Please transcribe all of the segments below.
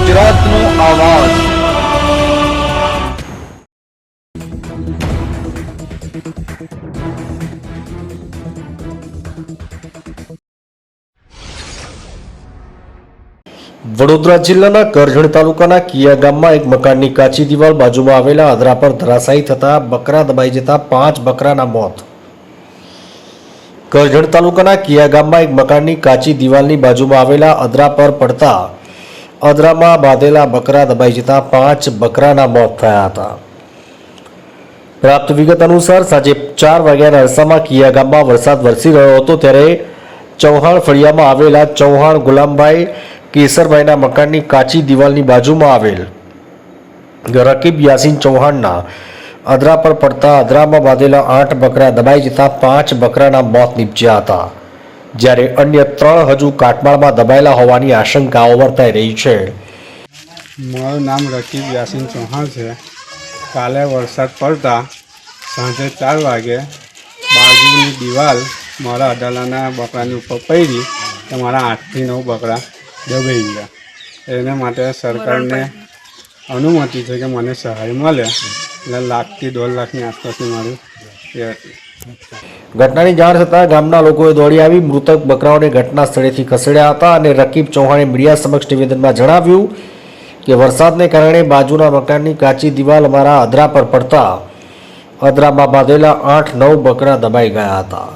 ગુજરાતનો આવાજ। વડોદરા જિલ્લાના કરજણ તાલુકાના કિયા ગામમાં એક મકાનની કાચી દિવાલ બાજુમાં આવેલા અધરા પર ધરાશાયી થતા બકરા દબાઈ જતા 5 બકરાના મોત। કરજણ તાલુકાના કિયા ગામમાં એક મકાનની કાચી દિવાલની બાજુમાં આવેલા અધરા પર પડતા અધરામાં બાંધેલા બકરા દબાઈ જતા 5 બકરાના મોત થયા હતા। પ્રાપ્ત વિગત અનુસાર સાંજે 4 વાગ્યાના અરસામાં કિયા ગામમાં વરસાદ વરસી રહ્યો હતો ત્યારે ચૌહાણ ફળિયામાં આવેલા ચૌહાણ ગુલામભાઈ કેસરભાઈના મકાનની કાચી દિવાલની બાજુમાં આવેલ રકીબ યાસીન ચૌહાણના અધરા પર પડતા અધરામાં બાંધેલા 8 બકરા દબાઈ જતા 5 બકરાના મોત નીપજ્યા હતા, જ્યારે અન્ય 3 હજુ કાટમાળમાં દબાયેલા હોવાની આશંકાઓ વર્તાઈ રહી છે। મારું નામ રકીબ યાસીન ચૌહાણ છે। કાલે વરસાદ પડતા સાંજે 4 વાગે બાજુની દિવાલ મારા અડાલાના બકરાની ઉપર પડી તો મારા 8 થી 9 બકરા દબાઈ ગયા। એને માટે સરકારને અનુમતિ છે કે મને સહાય મળે, એટલે 1 થી 1.5 લાખની આસપાસની મારું એ હતી। ઘટનાની જાણ થતાં ગામના લોકોએ દોડી આવી મૃતક બકરાઓને ઘટના સ્થળેથી ખસેડ્યા હતા અને રકીબ ચૌહાણે મીડિયા સમક્ષ નિવેદનમાં જણાવ્યું કે વરસાદને કારણે બાજુના મકાનની કાચી દિવાલ અમારા અધરા પર પડતા અધરામાં બાંધેલા 8-9 બકરા દબાઈ ગયા હતા,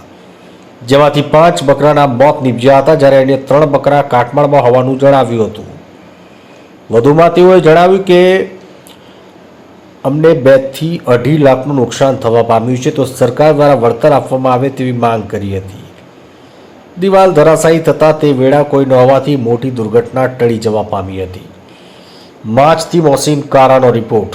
જેમાંથી 5 બકરાના મોત નીપજ્યા હતા, જ્યારે અન્ય 3 બકરા કાટમાળમાં હોવાનું જણાવ્યું હતું। વધુમાં તેઓએ જણાવ્યું કે અમને 2 થી 2.5 લાખનું નુકસાન થવા પામ્યું છે, તો સરકાર દ્વારા વળતર આપવામાં આવે તેવી માંગ કરી હતી। દિવાલ ધરાશાયી થતાં તે વેળા કોઈ ન હોવાથી મોટી દુર્ઘટના ટળી જવા પામી હતી। માછથી મોહસિન કારાનો રિપોર્ટ।